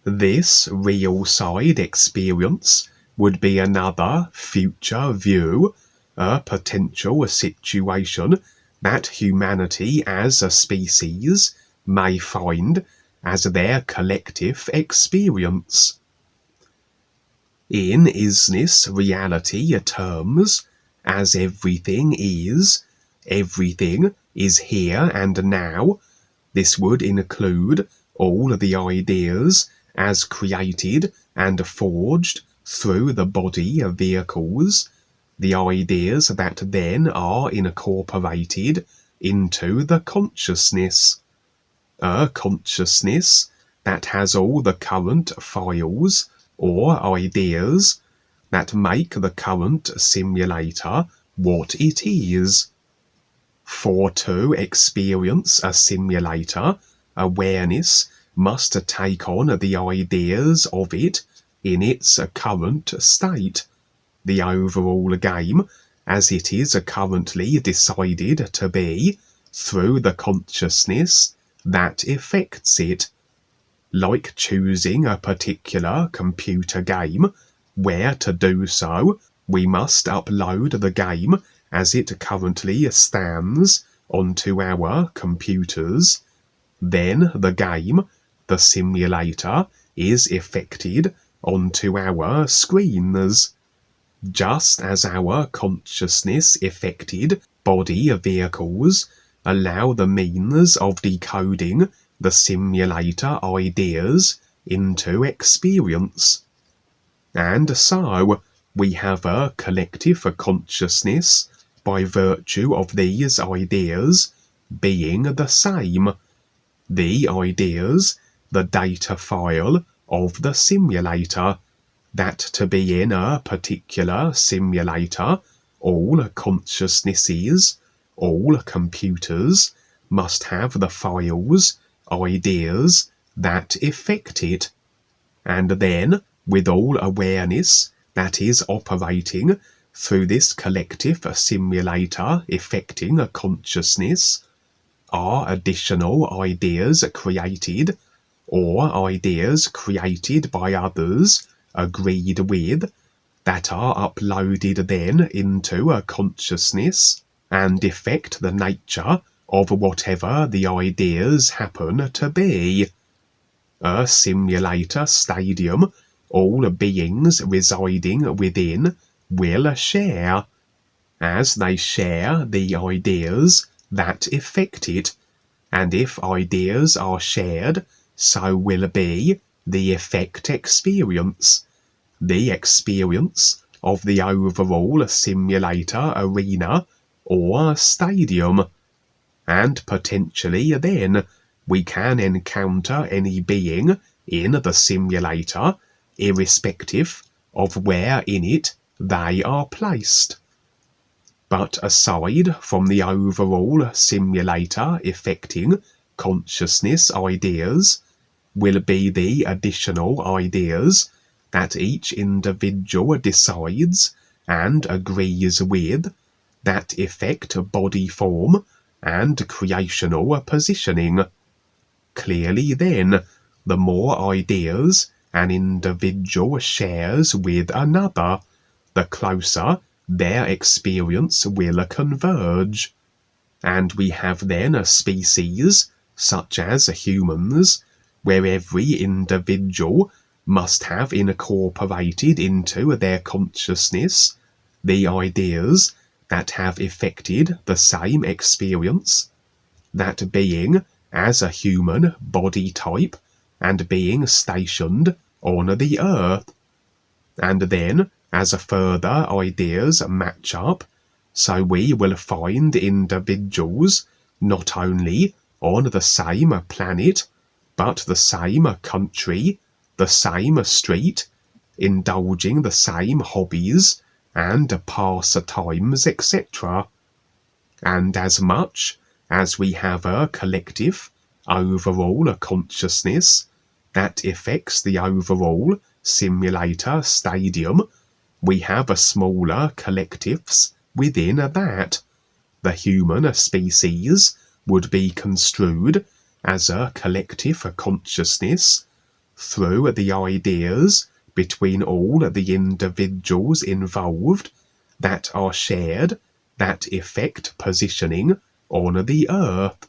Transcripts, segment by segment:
This real side experience would be another future view, a potential situation that humanity as a species may find as their collective experience. In Witnisss reality terms, as everything is here and now. This would include all the ideas as created and forged through the body vehicles, the ideas that then are incorporated into the consciousness. A consciousness that has all the current files or ideas that make the current simulator what it is. For to experience a simulator, awareness must take on the ideas of it in its current state, the overall game as it is currently decided to be through the consciousness that affects it. Like choosing a particular computer game, where to do so, we must upload the game as it currently stands onto our computers. Then the game, the simulator, is affected onto our screens. Just as our consciousness affected body vehicles allow the means of decoding the simulator ideas into experience. And so we have a collective consciousness by virtue of these ideas being the same. The ideas, the data file of the simulator, that to be in a particular simulator, all consciousnesses, all computers must have the files, ideas that affect it. And then, with all awareness that is operating through this collective simulator affecting a consciousness, are additional ideas created, or ideas created by others agreed with, that are uploaded then into a consciousness and affect the nature of whatever the ideas happen to be. A simulator stadium all beings residing within will share, as they share the ideas that affect it, and if ideas are shared, so will be the effect experience, the experience of the overall simulator arena or stadium, and potentially then we can encounter any being in the simulator irrespective of where in it they are placed. But aside from the overall simulator affecting consciousness ideas, will be the additional ideas that each individual decides and agrees with, that affect body form and creational positioning. Clearly then, the more ideas an individual shares with another, the closer their experience will converge. And we have then a species, such as humans, where every individual must have incorporated into their consciousness the ideas that have affected the same experience, that being as a human body type and being stationed on the earth. And then, as further ideas match up, so we will find individuals not only on the same planet, but the same country, the same street, indulging the same hobbies and pastimes, etc. And as much as we have a collective overall consciousness that affects the overall simulator stadium, we have a smaller collectives within that. The human species would be construed as a collective consciousness, through the ideas between all the individuals involved that are shared that effect positioning on the Earth.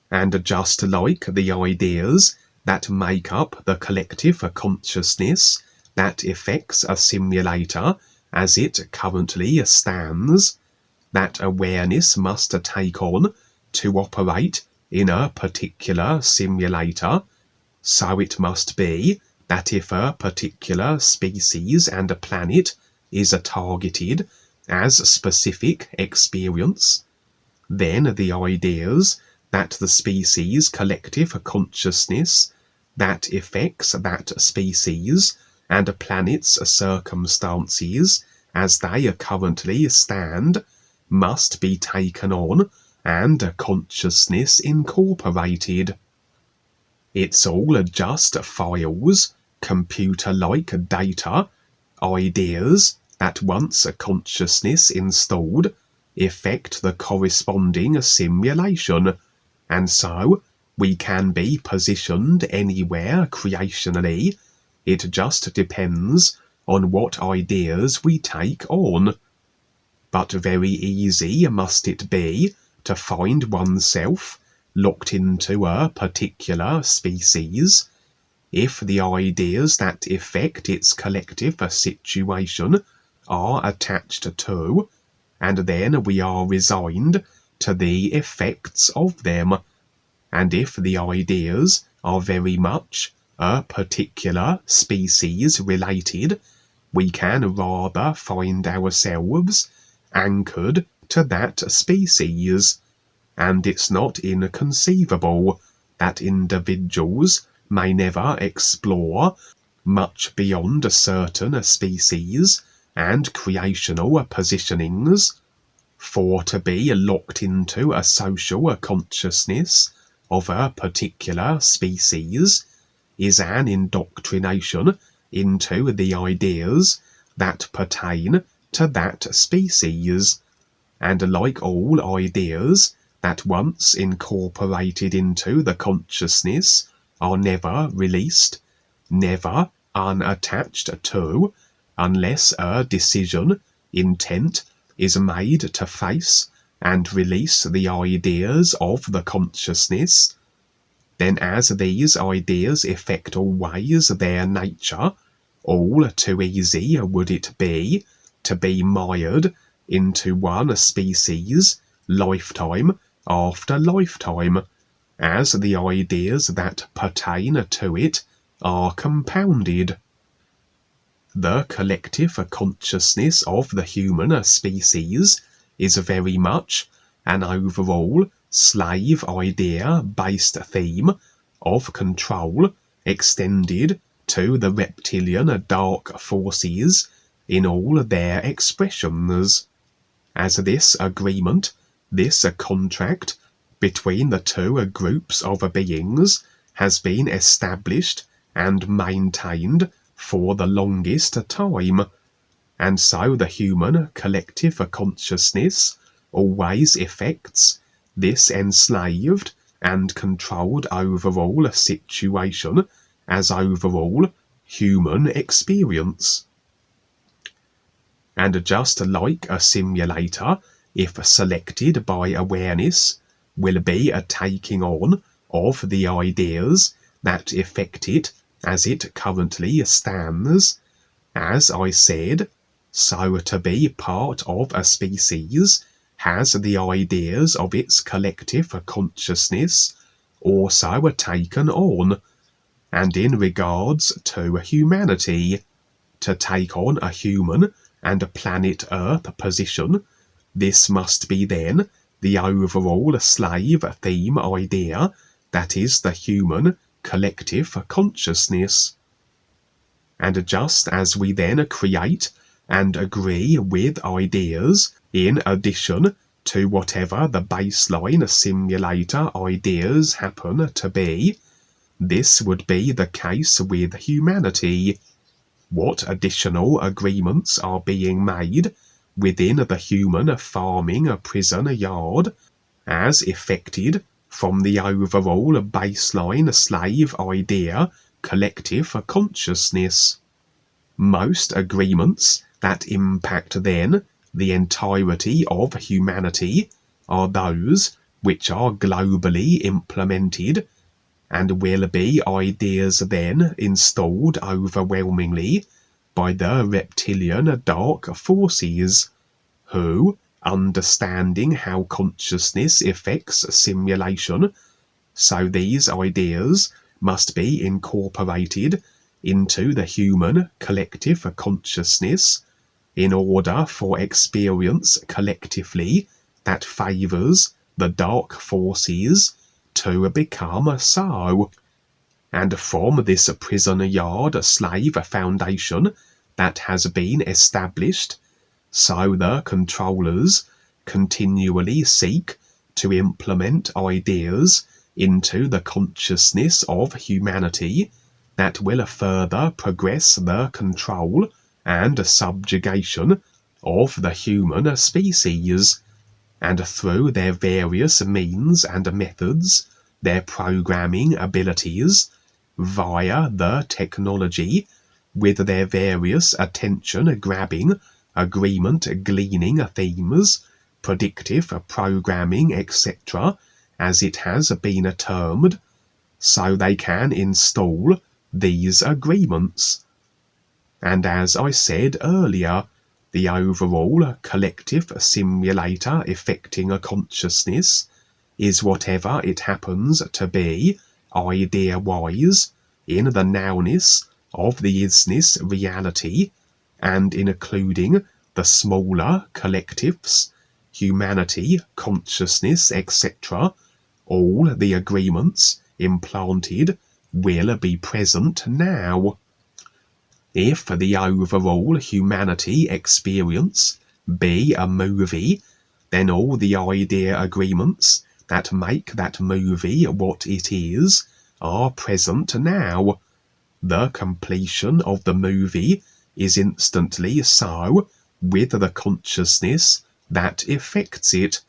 And just like the ideas that make up the collective consciousness that affects a simulator as it currently stands, that awareness must take on to operate in a particular simulator, so it must be that if a particular species and a planet is targeted as specific experience, then the ideas that the species' collective consciousness that affects that species and a planet's circumstances as they currently stand must be taken on and consciousness incorporated. It's all just files, computer-like data, ideas that once consciousness installed affect the corresponding simulation, and so we can be positioned anywhere creationally. It just depends on what ideas we take on. But very easy must it be to find oneself locked into a particular species if the ideas that affect its collective situation are attached to, and then we are resigned to the effects of them. And if the ideas are very much a particular species related, we can rather find ourselves anchored to that species, and it's not inconceivable that individuals may never explore much beyond a certain species and creational positionings, for to be locked into a social consciousness of a particular species is an indoctrination into the ideas that pertain to that species, and like all ideas that once incorporated into the consciousness are never released, never unattached to, unless a decision, intent, is made to face and release the ideas of the consciousness, then as these ideas affect always their nature, all too easy would it be to be mired into one species lifetime after lifetime, as the ideas that pertain to it are compounded. The collective consciousness of the human species is very much an overall slave idea based theme of control extended to the reptilian dark forces in all their expressions. As this agreement, this contract between the two groups of beings has been established and maintained for the longest time, and so the human collective consciousness always effects this enslaved and controlled overall situation as overall human experience. And just like a simulator, if selected by awareness, will be a taking on of the ideas that affect it as it currently stands, as I said, so to be part of a species has the ideas of its collective consciousness also taken on, and in regards to humanity, to take on a human and a planet Earth position, this must be then the overall slave theme idea that is the human collective consciousness. And just as we then create and agree with ideas in addition to whatever the baseline simulator ideas happen to be, this would be the case with humanity. What additional agreements are being made within the human farming prison yard, as effected from the overall baseline slave idea collective consciousness. Most agreements that impact then the entirety of humanity are those which are globally implemented, and will be ideas then installed overwhelmingly by the reptilian dark forces, who, understanding how consciousness affects simulation, so these ideas must be incorporated into the human collective consciousness in order for experience collectively that favours the dark forces to become so. And from this prison yard slave foundation that has been established, so the controllers continually seek to implement ideas into the consciousness of humanity that will further progress the control and subjugation of the human species, and through their various means and methods, their programming abilities, via the technology, with their various attention-grabbing, agreement-gleaning themes, predictive programming, etc., as it has been termed, so they can install these agreements. And as I said earlier, the overall collective simulator affecting a consciousness is whatever it happens to be, idea-wise, in the nowness of the isness reality, and including the smaller collectives, humanity, consciousness, etc., all the agreements implanted will be present now. If the overall humanity experience be a movie, then all the idea agreements that make that movie what it is are present now. The completion of the movie is instantly so with the consciousness that affects it.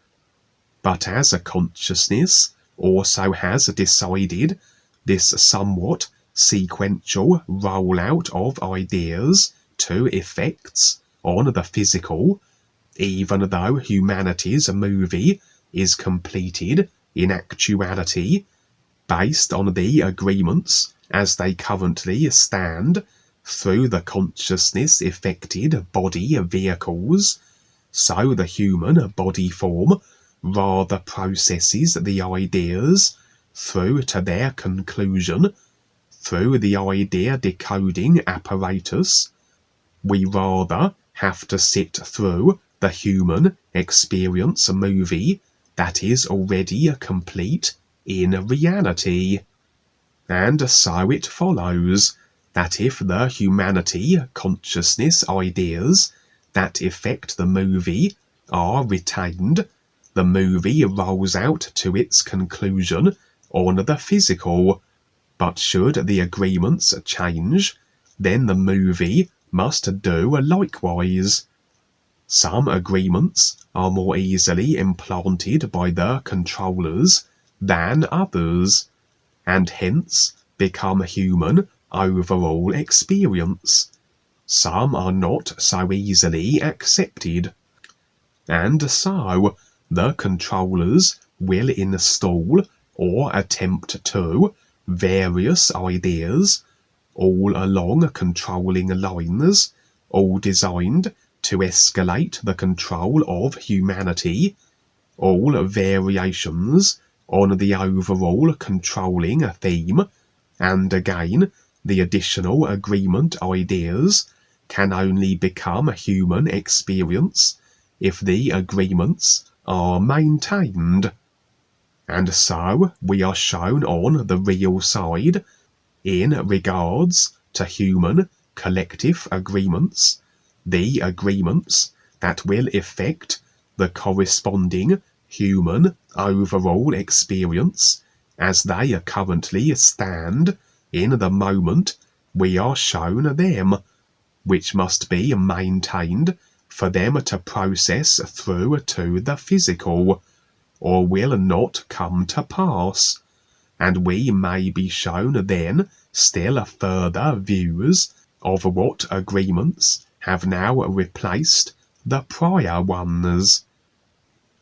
But as a consciousness also has decided this somewhat sequential rollout of ideas to effects on the physical, even though humanity's movie is completed in actuality, based on the agreements as they currently stand through the consciousness-affected body vehicles, so the human body form rather processes the ideas through to their conclusion through the idea decoding apparatus. We rather have to sit through the human experience movie that is already complete in reality. And so it follows that if the humanity consciousness ideas that affect the movie are retained, the movie rolls out to its conclusion on the physical. But should the agreements change, then the movie must do likewise. Some agreements are more easily implanted by the controllers than others, and hence become human overall experience. Some are not so easily accepted. And so the controllers will install or attempt to various ideas all along controlling lines, all designed to escalate the control of humanity, all variations on the overall controlling theme, and again the additional agreement ideas can only become human experience if the agreements are maintained. And so we are shown on the real side, in regards to human collective agreements, the agreements that will affect the corresponding human overall experience as they currently stand in the moment we are shown them, which must be maintained for them to process through to the physical, or will not come to pass, and we may be shown then still further views of what agreements have now replaced the prior ones.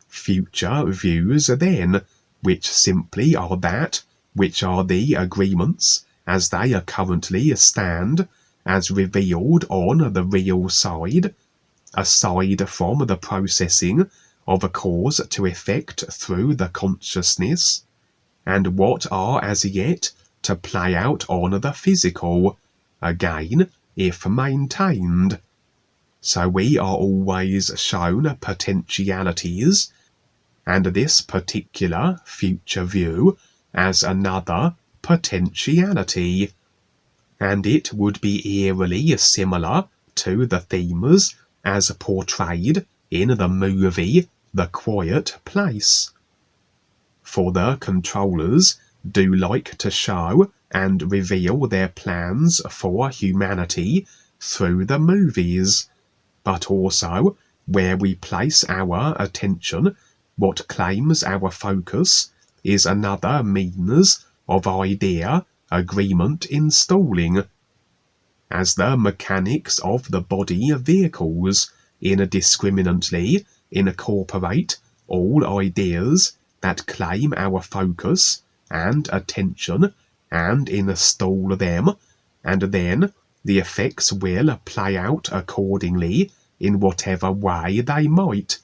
Future views then, which simply are that which are the agreements as they currently stand, as revealed on the real side, aside from the processing of a cause to effect through the consciousness, and what are as yet to play out on the physical, again, if maintained. So we are always shown potentialities, and this particular future view as another potentiality, and it would be eerily similar to the themes as portrayed in the movie The Quiet Place. For the controllers do like to show and reveal their plans for humanity through the movies, but also where we place our attention, what claims our focus is another means of idea agreement installing, as the mechanics of the body vehicles indiscriminately incorporate all ideas that claim our focus and attention and install them, and then the effects will play out accordingly in whatever way they might.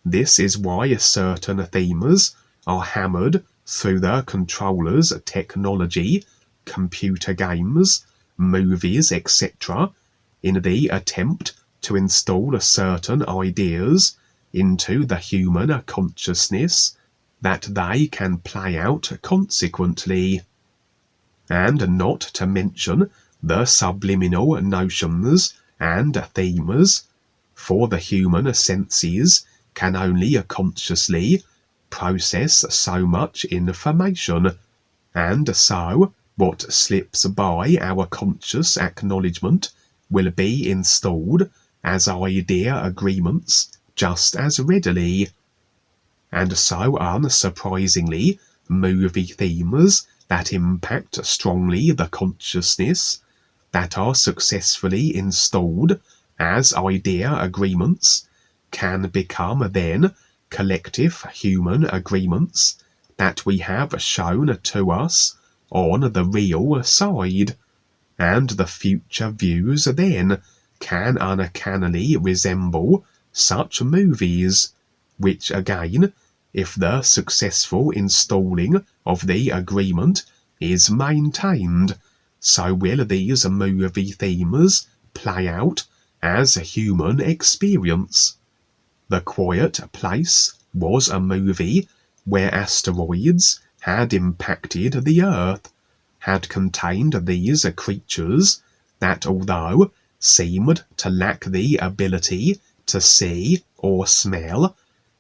This is why certain themes are hammered through the controller's technology, computer games, movies, etc., in the attempt to install certain ideas into the human consciousness that they can play out consequently. And not to mention the subliminal notions and themes, for the human senses can only consciously process so much information, and so what slips by our conscious acknowledgement will be installed as idea agreements just as readily. And so unsurprisingly, movie themes that impact strongly the consciousness, that are successfully installed as idea agreements, can become then collective human agreements that we have shown to us on the real side, and the future views then can uncannily resemble such movies, which again, if the successful installing of the agreement is maintained, so will these movie themes play out as a human experience. The Quiet Place was a movie where asteroids had impacted the Earth, had contained these creatures that, although seemed to lack the ability to see or smell,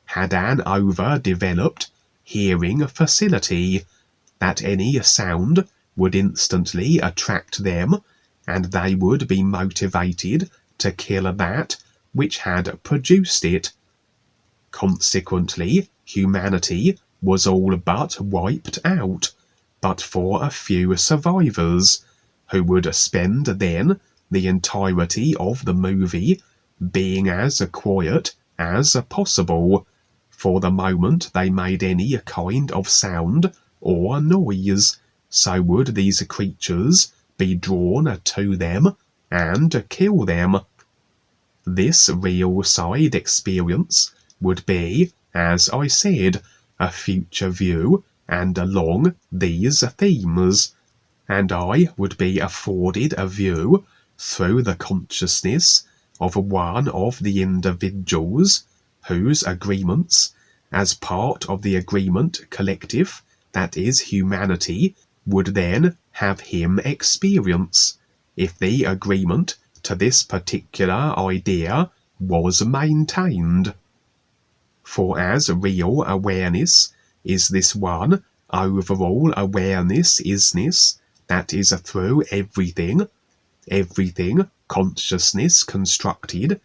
had an overdeveloped hearing facility, that any sound would instantly attract them, and they would be motivated to kill that which had produced it. Consequently, humanity was all but wiped out, but for a few survivors, who would spend then the entirety of the movie being as quiet as possible, for the moment they made any kind of sound or noise, so would these creatures be drawn to them and kill them. This real side experience would be, as I said, a future view and along these themes, and I would be afforded a view through the consciousness of one of the individuals whose agreements, as part of the agreement collective that is humanity, would then have him experience, if the agreement to this particular idea was maintained. For as real awareness is this one overall awareness isness that is through everything consciousness constructed,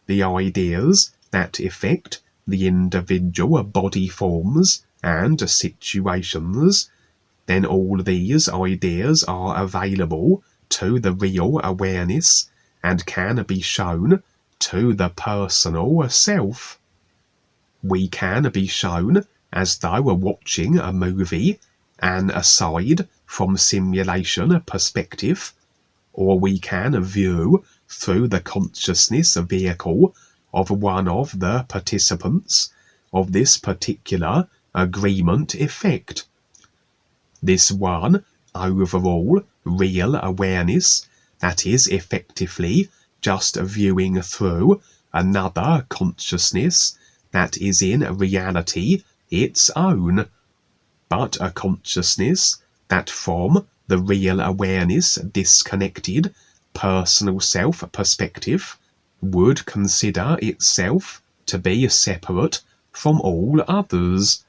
the ideas that affect the individual body forms and situations, then all these ideas are available to the real awareness and can be shown to the personal self. We can be shown as though we're watching a movie, an aside from simulation perspective, or we can view through the consciousness vehicle of one of the participants of this particular agreement effect. This one overall real awareness that is effectively just viewing through another consciousness that is in reality its own, but a consciousness that from the real awareness disconnected personal self perspective would consider itself to be separate from all others.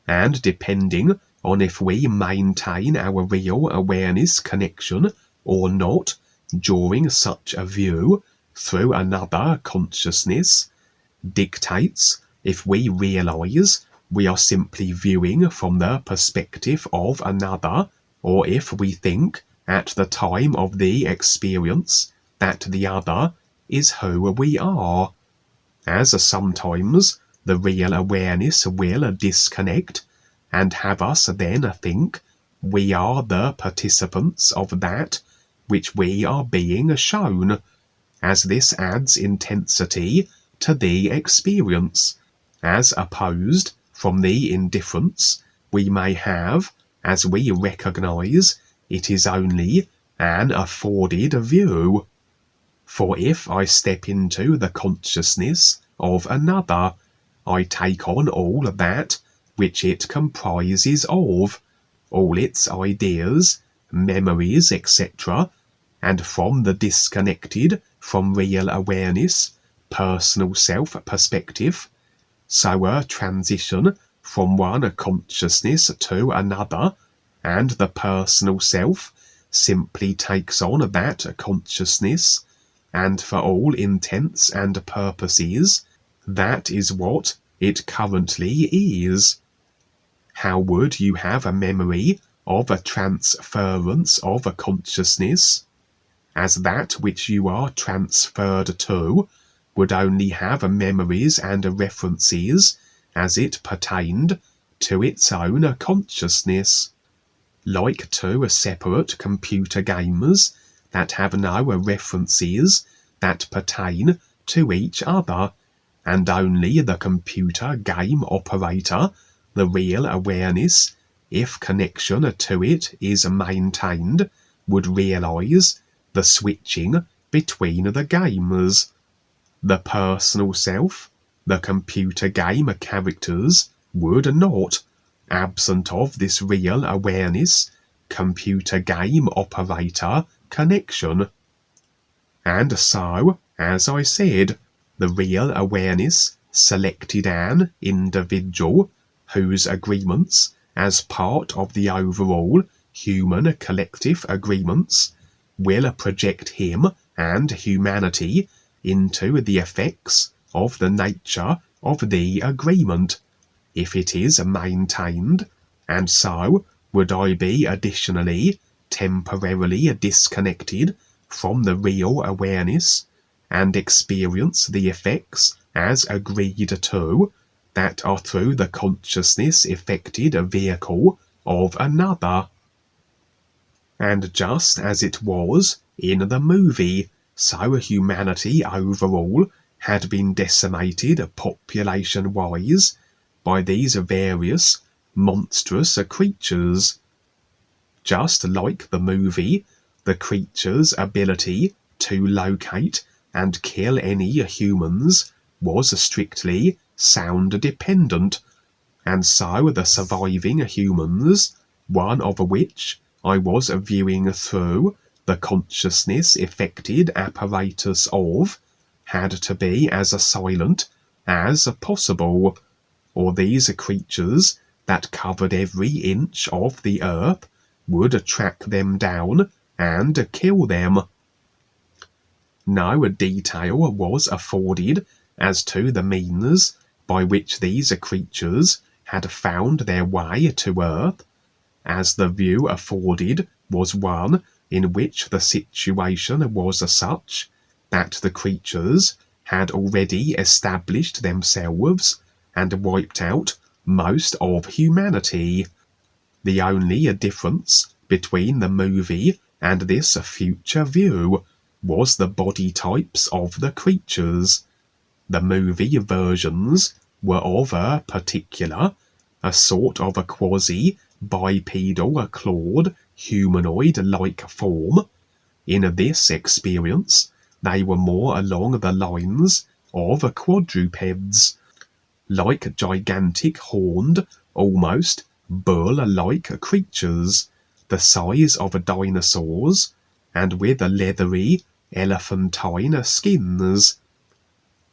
And depending on if we maintain our real awareness connection or not during such a view through another consciousness, dictates if we realize we are simply viewing from the perspective of another, or if we think at the time of the experience that the other is who we are. As sometimes the real awareness will disconnect and have us then think we are the participants of that which we are being shown, as this adds intensity to the experience, as opposed from the indifference we may have as we recognize it is only an afforded view. For if I step into the consciousness of another, I take on all that which it comprises of, all its ideas, memories, etc., and from the disconnected from real awareness personal self perspective, so a transition from one consciousness to another, and the personal self simply takes on that consciousness, and for all intents and purposes, that is what it currently is. How would you have a memory of a transference of a consciousness, as that which you are transferred to would only have memories and references as it pertained to its own consciousness, like to separate computer games that have no references that pertain to each other, and only the computer game operator, the real awareness, if connection to it is maintained, would realize the switching between the games. The personal self, the computer game characters, would not, absent of this real awareness, computer game operator connection. And so, as I said, the real awareness selected an individual whose agreements, as part of the overall human collective agreements, will project him and humanity into the effects of the nature of the agreement, if it is maintained, and so would I be additionally temporarily disconnected from the real awareness, and experience the effects as agreed to, that are through the consciousness effected vehicle of another. And just as it was in the movie, so humanity overall had been decimated population-wise by these various monstrous creatures. Just like the movie, the creatures' ability to locate and kill any humans was strictly sound dependent, and so the surviving humans, one of which I was viewing through the consciousness effected apparatus of, had to be as silent as possible, or these creatures that covered every inch of the earth would track them down and kill them. No detail was afforded as to the means by which these creatures had found their way to earth, as the view afforded was one in which the situation was such that the creatures had already established themselves and wiped out most of humanity. The only difference between the movie and this future view was the body types of the creatures. The movie versions were of a particular, a sort of a quasi-bipedal clawed humanoid-like form. In this experience, they were more along the lines of quadrupeds, like gigantic horned, almost bull-like creatures, the size of dinosaurs, and with leathery, elephantine skins.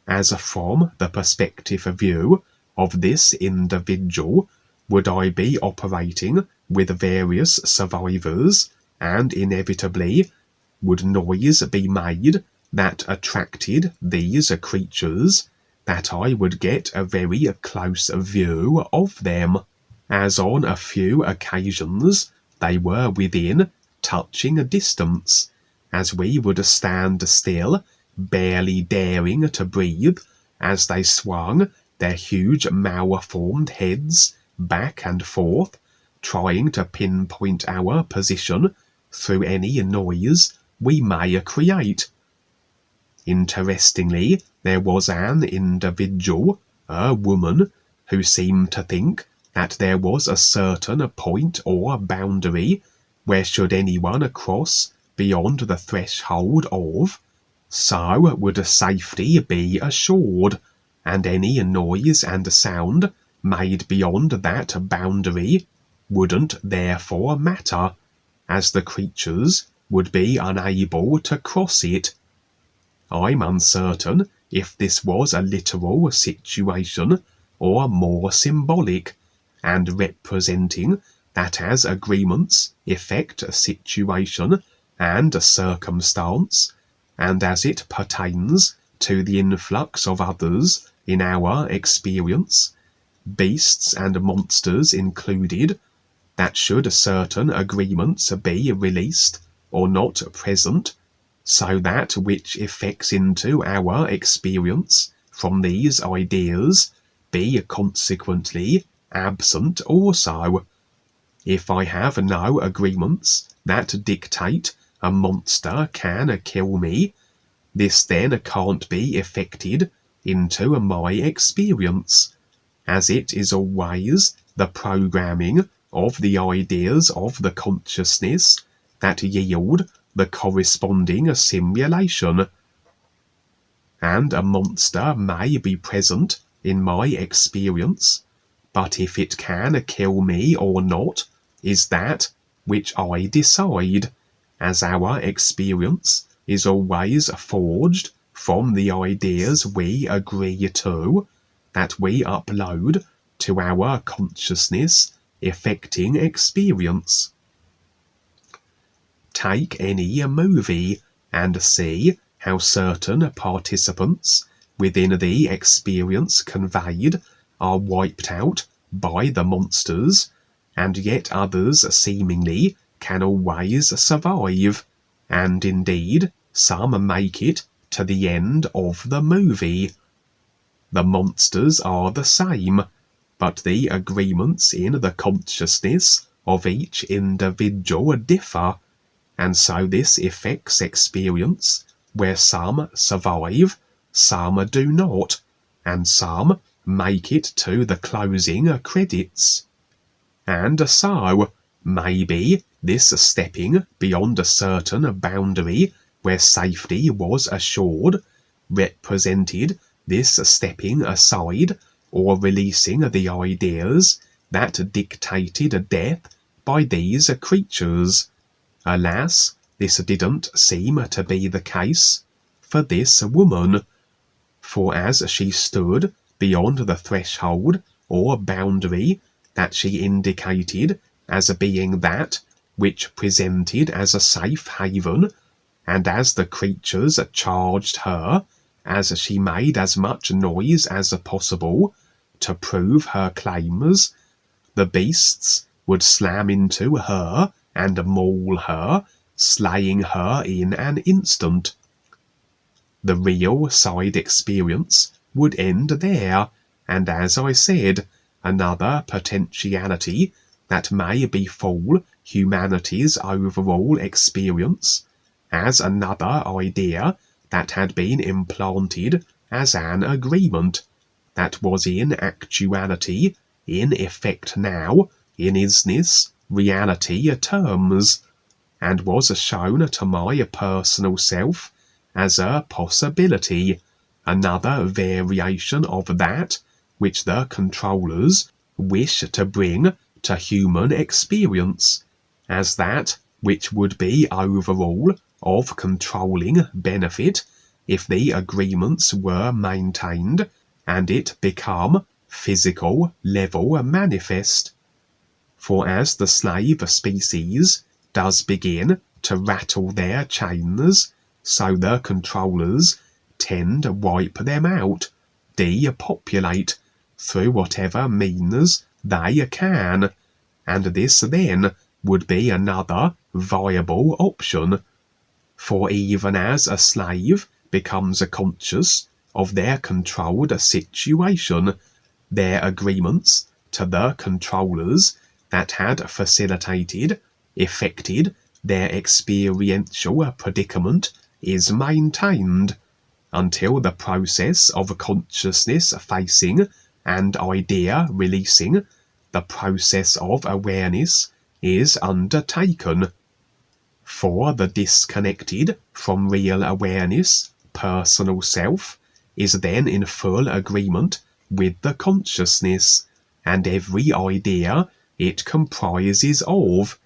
As from the perspective view of this individual, would I be operating with various survivors, and inevitably would noise be made that attracted these creatures, that I would get a very close view of them, as on a few occasions they were within touching distance, as we would stand still, barely daring to breathe, as they swung their huge malformed heads back and forth, trying to pinpoint our position through any noise we may create. Interestingly, there was an individual, a woman, who seemed to think that there was a certain point or boundary where should anyone cross beyond the threshold of, so would safety be assured, and any noise and sound made beyond that boundary wouldn't therefore matter, as the creatures would be unable to cross it. I'm uncertain if this was a literal situation or more symbolic, and representing that as agreements effect a situation and a circumstance, and as it pertains to the influx of others in our experience, beasts and monsters included, that should certain agreements be released or not present, so that which effects into our experience from these ideas be consequently absent also. If I have no agreements that dictate a monster can kill me, this then can't be effected into my experience, as it is always the programming of the ideas of the consciousness that yield the corresponding simulation. And a monster may be present in my experience, but if it can kill me or not is that which I decide, as our experience is always forged from the ideas we agree to, that we upload to our consciousness affecting experience. Take any movie and see how certain participants within the experience conveyed are wiped out by the monsters, and yet others seemingly can always survive, and indeed some make it to the end of the movie. The monsters are the same, but the agreements in the consciousness of each individual differ, and so this affects experience, where some survive, some do not, and some make it to the closing credits. And so, maybe this stepping beyond a certain boundary where safety was assured represented this stepping aside or releasing the ideas that dictated death by these creatures. Alas, this didn't seem to be the case for this woman, for as she stood beyond the threshold or boundary that she indicated as being that which presented as a safe haven, and as the creatures charged her, as she made as much noise as possible to prove her claims, the beasts would slam into her and maul her, slaying her in an instant. The real side experience would end there, and as I said, another potentiality that may befall humanity's overall experience, as another idea that had been implanted as an agreement, that was in actuality in effect now in isness reality terms, and was shown to my personal self as a possibility, another variation of that which the controllers wish to bring to human experience, as that which would be overall of controlling benefit if the agreements were maintained and it become physical level manifest. For as the slave species does begin to rattle their chains, so the controllers tend to wipe them out, depopulate, through whatever means they can, and this then would be another viable option. For even as a slave becomes conscious of their controlled situation, their agreements to the controllers that had facilitated, effected their experiential predicament is maintained, until the process of consciousness facing and idea releasing, the process of awareness, is undertaken. For the disconnected from real awareness personal self is then in full agreement with the consciousness and every idea it comprises of,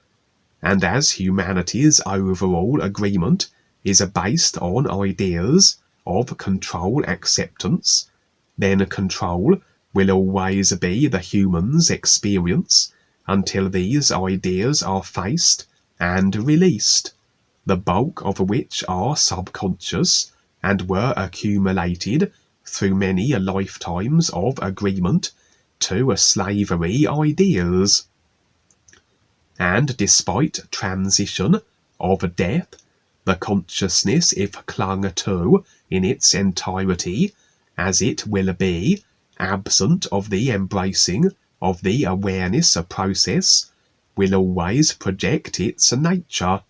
and as humanity's overall agreement is based on ideas of control acceptance, then control will always be the human's experience until these ideas are faced and released, the bulk of which are subconscious and were accumulated through many lifetimes of agreement to slavery ideas. And despite transition of death, the consciousness, if clung to in its entirety, as it will be, absent of the embracing of the awareness process, will always project its nature.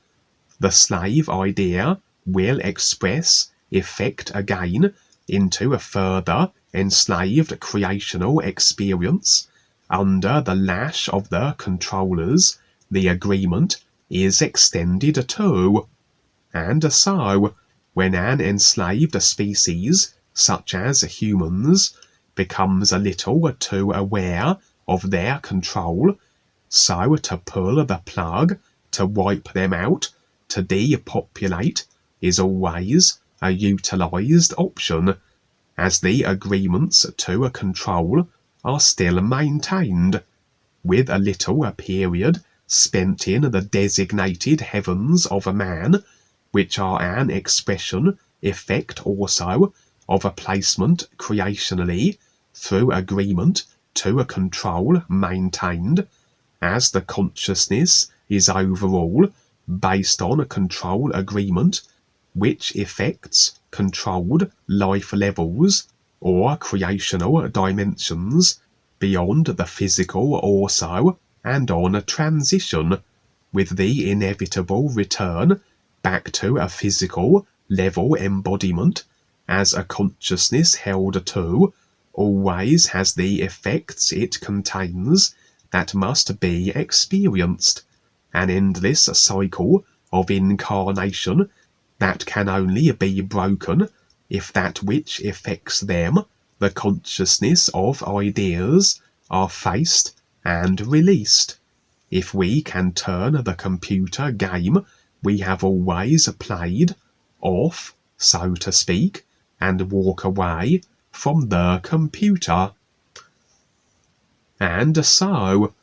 The slave idea will express effect again into a further enslaved creational experience. Under the lash of the controllers, the agreement is extended to. And so, when an enslaved species, such as humans, becomes a little too aware of their control, so to pull the plug, to wipe them out, to depopulate, is always a utilized option, as the agreements to control are still maintained, with a little period spent in the designated heavens of a man, which are an expression, effect also, of a placement creationally, through agreement to a control maintained, as the consciousness is overall based on a control agreement, which effects controlled life levels or creational dimensions beyond the physical also, and on a transition, with the inevitable return back to a physical level embodiment, as a consciousness held to always has the effects it contains that must be experienced, an endless cycle of incarnation that can only be broken if that which effects them, the consciousness of ideas, are faced and released. If we can turn the computer game we have always played off, so to speak, and walk away from the computer. And so,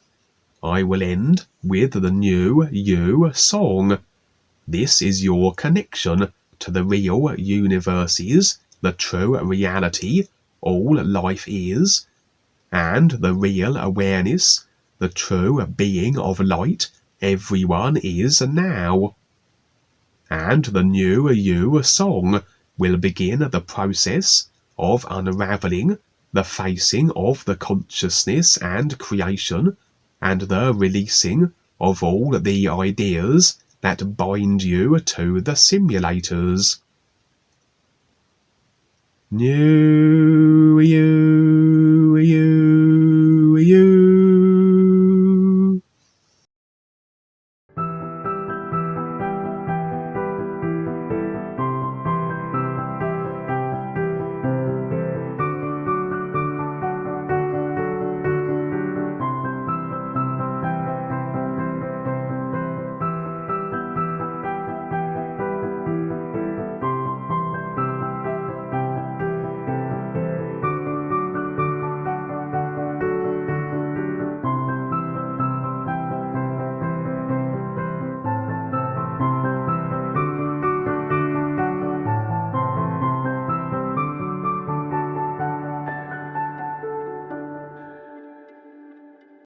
I will end with the NUUU song. This is your connection to the real universes, the true reality all life is, and the real awareness, the true being of light everyone is now. And the NUUU song will begin the process of unraveling the facing of the consciousness and creation, and the releasing of all the ideas that bind you to the simulators. NUUU.